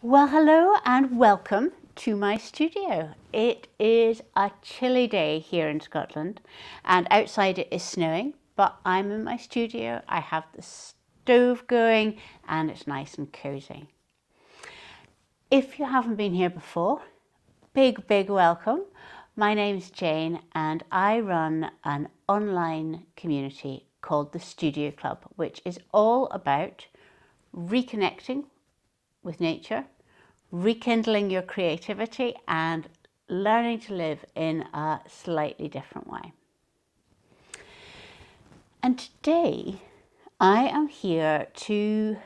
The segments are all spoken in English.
Well, hello and welcome to my studio. It is a chilly day here in Scotland and outside it is snowing, but I'm in my studio. I have the stove going and it's nice and cozy. If you haven't been here before, big welcome. My name's Jane and I run an online community called the Studio Club, which is all about reconnecting with nature, rekindling your creativity and learning to live in a slightly different way. And today I am here to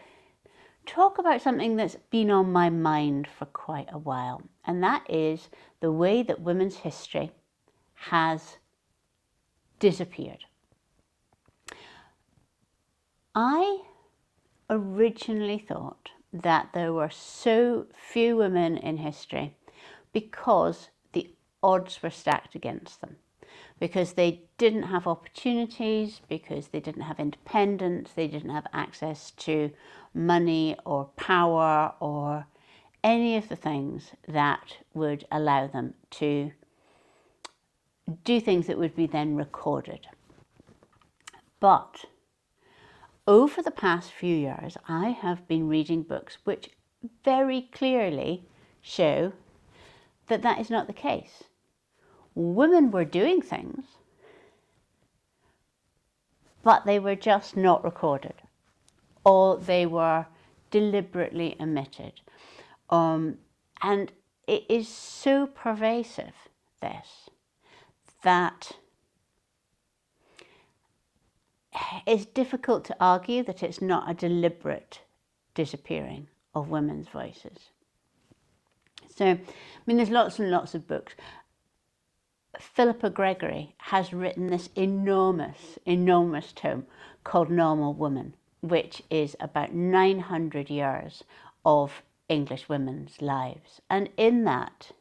talk about something that's been on my mind for quite a while, and that is the way that women's history has disappeared. I originally thought that there were so few women in history because the odds were stacked against them, because they didn't have opportunities, because they didn't have independence, they didn't have access to money or power or any of the things that would allow them to do things that would be then recorded. But over the past few years, I have been reading books which very clearly show that that is not the case. Women were doing things, but they were just not recorded, or they were deliberately omitted. And it is so pervasive, this, that it's difficult to argue that it's not a deliberate disappearing of women's voices. So, I mean, there's lots and lots of books. Phillippa Gregory has written this enormous tome called Normal Woman, which is about 900 years of English women's lives. And in that,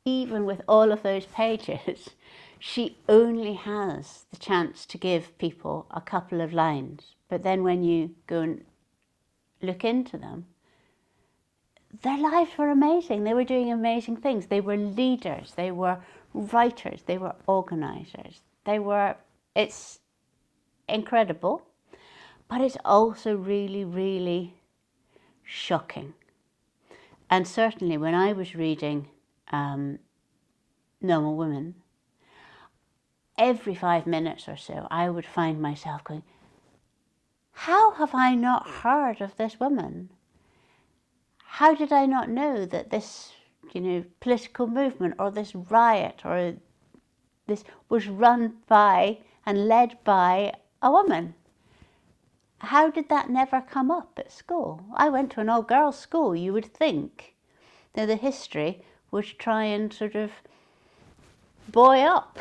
even with all of those pages, she only has the chance to give people a couple of lines. But then when you go and look into them, their lives were amazing. They were doing amazing things. They were leaders, they were writers, they were organisers. It's incredible, but it's also really shocking. And certainly when I was reading Normal Woman, every 5 minutes or so, I would find myself going, how have I not heard of this woman? How did I not know that this, political movement or this riot or this was run by and led by a woman? How did that never come up at school? I went to an all-girls school. You would think that the history would try and sort of buoy up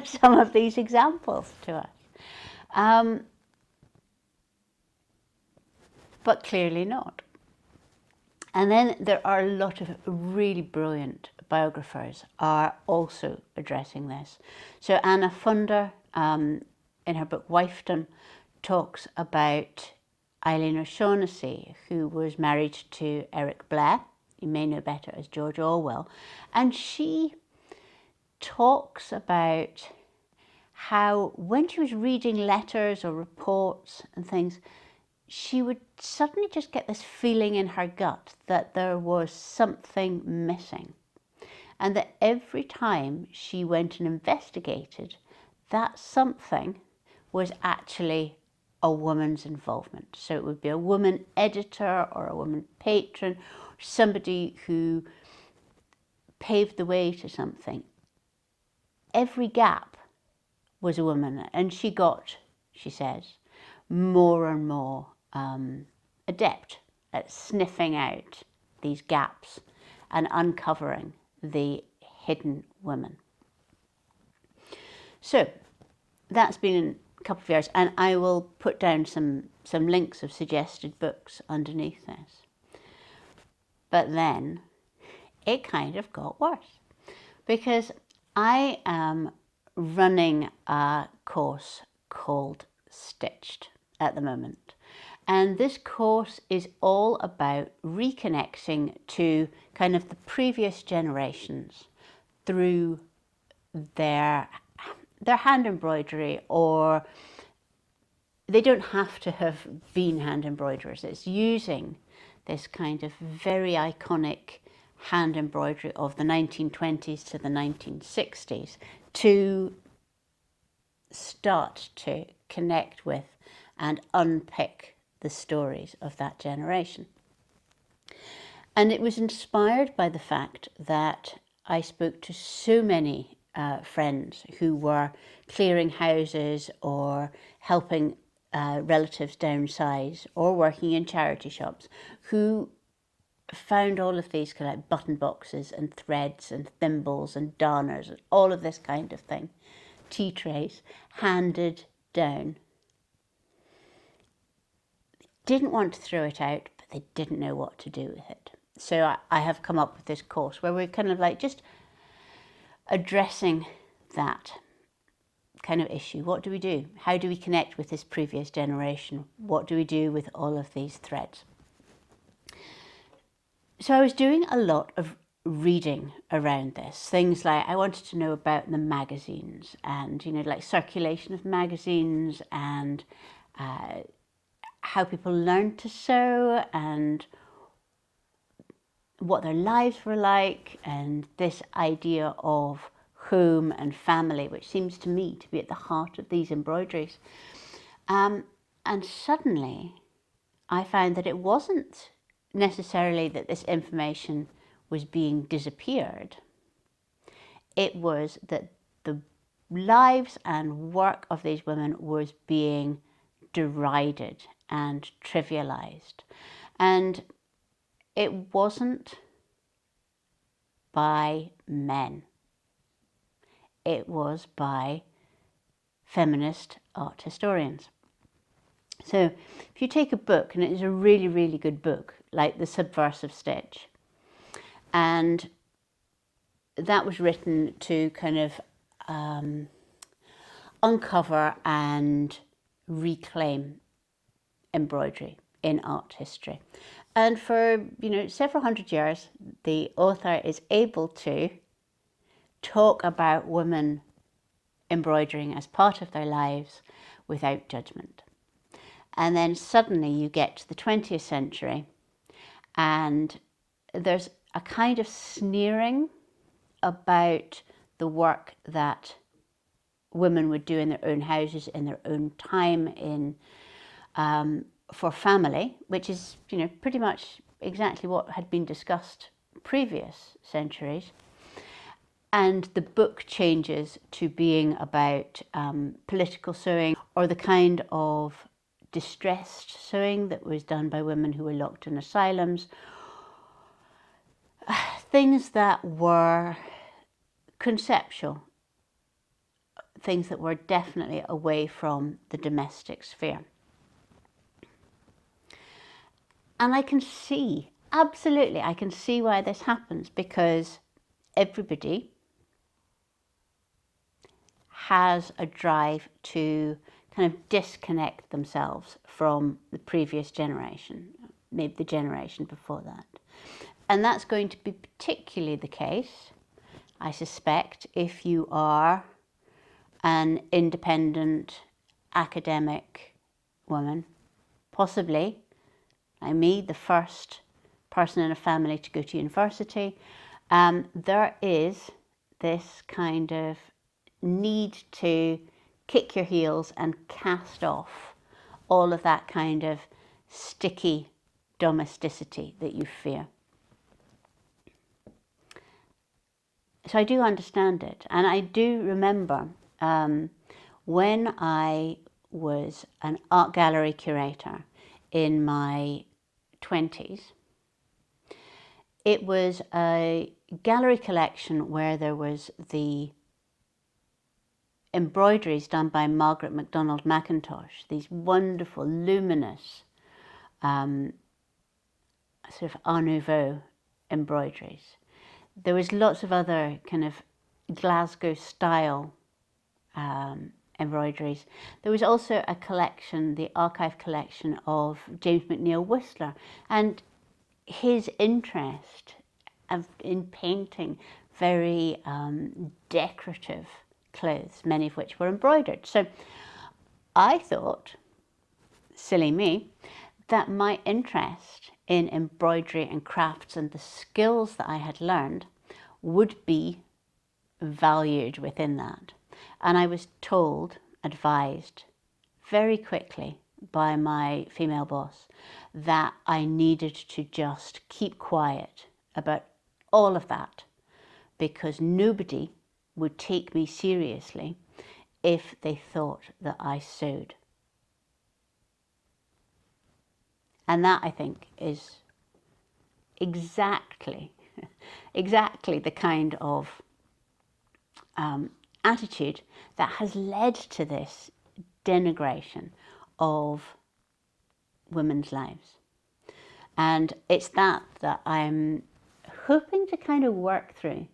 some of these examples to us. But clearly not. And then there are a lot of really brilliant biographers are also addressing this. So Anna Funder, in her book Wifedom, talks about Eileen O'Shaughnessy, who was married to Eric Blair. You may know better as George Orwell. And she talks about how when she was reading letters or reports and things, she would suddenly just get this feeling in her gut that there was something missing. And that every time she went and investigated, that something was actually a woman's involvement. So it would be a woman editor or a woman patron, somebody who paved the way to something. Every gap was a woman, and she got, she says, more and more adept at sniffing out these gaps and uncovering the hidden women. So that's been a couple of years, and I will put down some links of suggested books underneath this. But then it kind of got worse, because I am running a course called Stitched at the moment. And this course is all about reconnecting to kind of the previous generations through their hand embroidery, or they don't have to have been hand embroiderers. It's using this kind of very iconic hand embroidery of the 1920s to the 1960s to start to connect with and unpick the stories of that generation. And it was inspired by the fact that I spoke to so many friends who were clearing houses or helping relatives downsize or working in charity shops, who found all of these kind of like button boxes and threads and thimbles and darners and all of this kind of thing, tea trays, handed down. They didn't want to throw it out, but they didn't know what to do with it. So I have come up with this course where we're kind of like just addressing that kind of issue. What do we do? How do we connect with this previous generation? What do we do with all of these threads? So I was doing a lot of reading around this. Things like I wanted to know about the magazines and, like circulation of magazines and how people learned to sew and what their lives were like, and this idea of home and family, which seems to me to be at the heart of these embroideries. And suddenly I found that it wasn't necessarily that this information was being disappeared. It was that the lives and work of these women was being derided and trivialized. And it wasn't by men. It was by feminist art historians. So if you take a book, and it is a really, really good book, like The Subversive Stitch, and that was written to kind of uncover and reclaim embroidery in art history. And for, several hundred years, the author is able to talk about women embroidering as part of their lives without judgment. And then suddenly you get to the 20th century and there's a kind of sneering about the work that women would do in their own houses, in their own time, for family, which is, pretty much exactly what had been discussed previous centuries. And the book changes to being about political sewing, or the kind of distressed sewing that was done by women who were locked in asylums. Things that were conceptual, things that were definitely away from the domestic sphere. And I can see, absolutely, I can see why this happens, because everybody has a drive to kind of disconnect themselves from the previous generation, maybe the generation before that. And that's going to be particularly the case, I suspect, if you are an independent academic woman, possibly, like me, the first person in a family to go to university. There is this kind of need to kick your heels and cast off all of that kind of sticky domesticity that you fear. So I do understand it. And I do remember when I was an art gallery curator in my 20s, it was a gallery collection where there was the embroideries done by Margaret MacDonald Mackintosh, these wonderful, luminous, sort of Art Nouveau embroideries. There was lots of other kind of Glasgow style embroideries. There was also a collection, the archive collection of James McNeill Whistler, and his interest in painting very decorative clothes, many of which were embroidered. So I thought, silly me, that my interest in embroidery and crafts and the skills that I had learned would be valued within that. And I was told, advised very quickly by my female boss that I needed to just keep quiet about all of that, because nobody would take me seriously if they thought that I sewed. And that, I think, is exactly the kind of attitude that has led to this denigration of women's lives. And it's that I'm hoping to kind of work through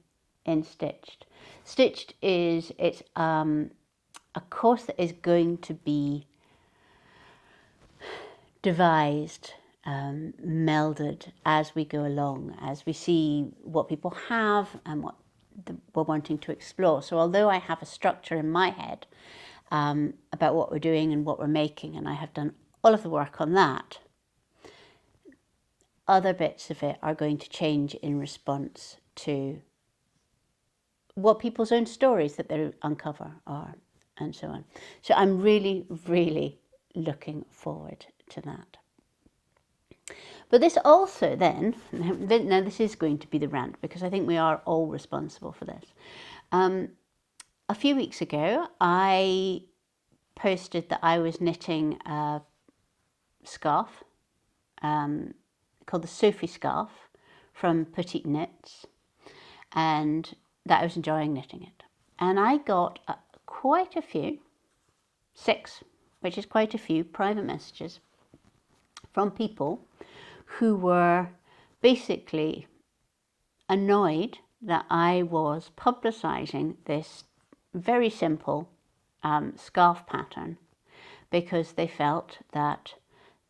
in Stitched. Stitched is, it's a course that is going to be devised, melded as we go along, as we see what people have and what we're wanting to explore. So although I have a structure in my head about what we're doing and what we're making, and I have done all of the work on that, other bits of it are going to change in response to what people's own stories that they uncover are, and so on. So I'm really, really looking forward to that. But this also then, now this is going to be the rant, because I think we are all responsible for this. A few weeks ago, I posted that I was knitting a scarf called the Sophie scarf from Petite Knits, and that I was enjoying knitting it. And I got quite a few, 6, which is quite a few, private messages from people who were basically annoyed that I was publicising this very simple scarf pattern, because they felt that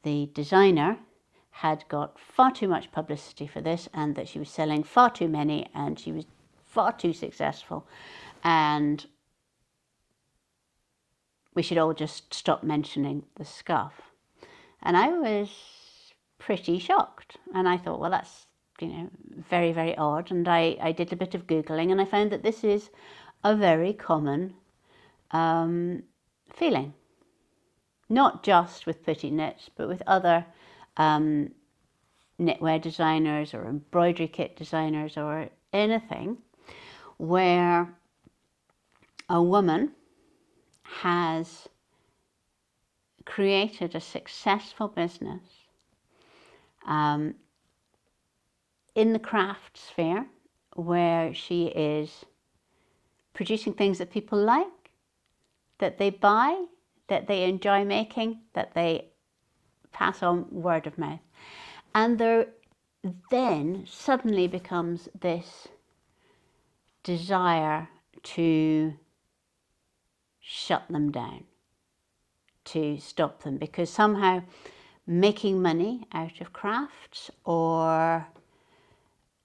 the designer had got far too much publicity for this, and that she was selling far too many, and she was far too successful, and we should all just stop mentioning the scarf. And I was pretty shocked, and I thought, well, that's, very, very odd. And I did a bit of Googling, and I found that this is a very common feeling, not just with Petite Knits, but with other knitwear designers or embroidery kit designers or anything, where a woman has created a successful business in the craft sphere, where she is producing things that people like, that they buy, that they enjoy making, that they pass on word of mouth. And there then suddenly becomes this desire to shut them down, to stop them, because somehow making money out of crafts or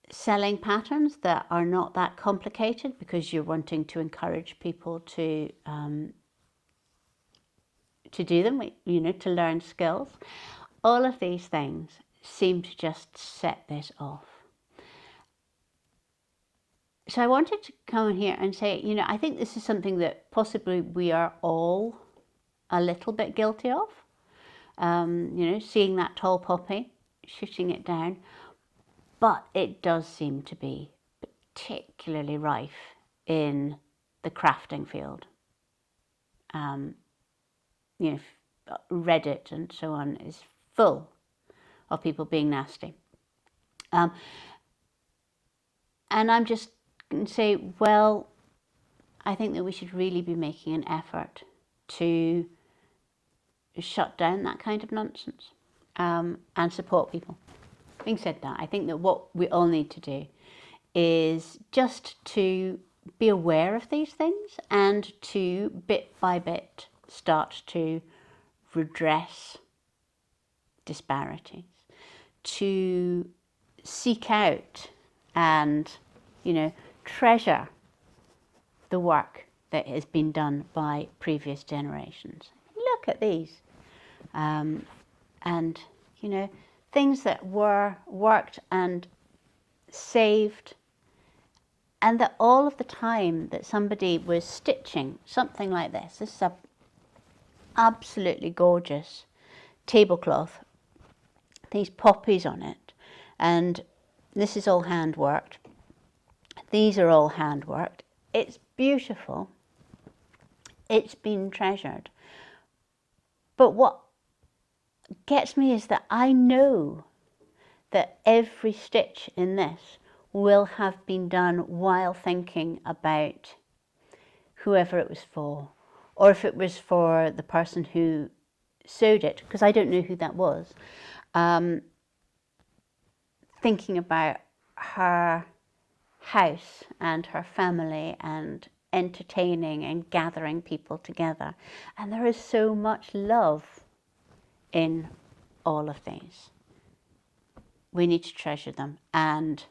selling patterns that are not that complicated, because you're wanting to encourage people to do them, to learn skills. All of these things seem to just set this off. So I wanted to come in here and say, I think this is something that possibly we are all a little bit guilty of. Seeing that tall poppy, shooting it down. But it does seem to be particularly rife in the crafting field. Reddit and so on is full of people being nasty. And I'm just going to say, well, I think that we should really be making an effort to shut down that kind of nonsense and support people. Having said that, I think that what we all need to do is just to be aware of these things and to bit by bit start to redress disparities, to seek out and, treasure the work that has been done by previous generations. Look at these. And, things that were worked and saved, and that all of the time that somebody was stitching something like this. This is a absolutely gorgeous tablecloth, these poppies on it, and this is all hand worked. These are all hand worked. It's beautiful. It's been treasured. But what gets me is that I know that every stitch in this will have been done while thinking about whoever it was for, or if it was for the person who sewed it, because I don't know who that was, thinking about her house and her family and entertaining and gathering people together. And there is so much love in all of these. We need to treasure them, and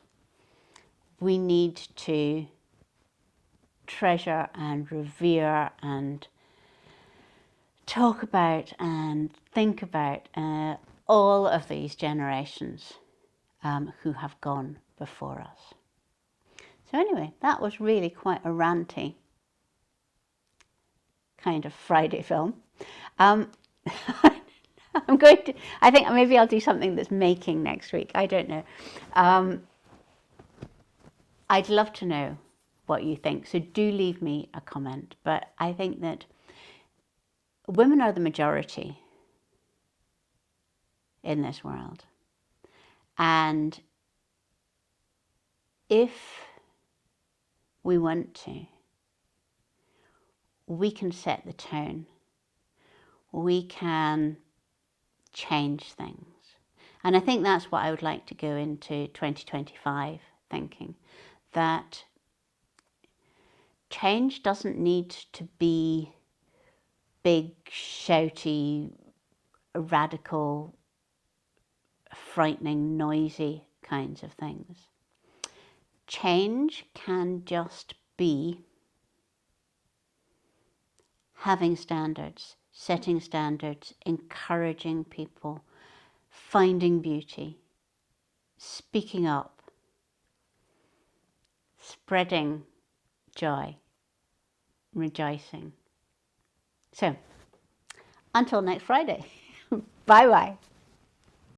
we need to treasure and revere and talk about and think about all of these generations who have gone before us. So anyway, that was really quite a ranty kind of Friday film. I think maybe I'll do something that's making next week. I don't know. I'd love to know what you think, so do leave me a comment. But I think that women are the majority in this world. And if we want to, we can set the tone. We can change things. And I think that's what I would like to go into 2025 thinking, that change doesn't need to be big, shouty, radical, frightening, noisy kinds of things. Change can just be having standards, setting standards, encouraging people, finding beauty, speaking up, spreading joy, rejoicing. So, until next Friday, bye-bye.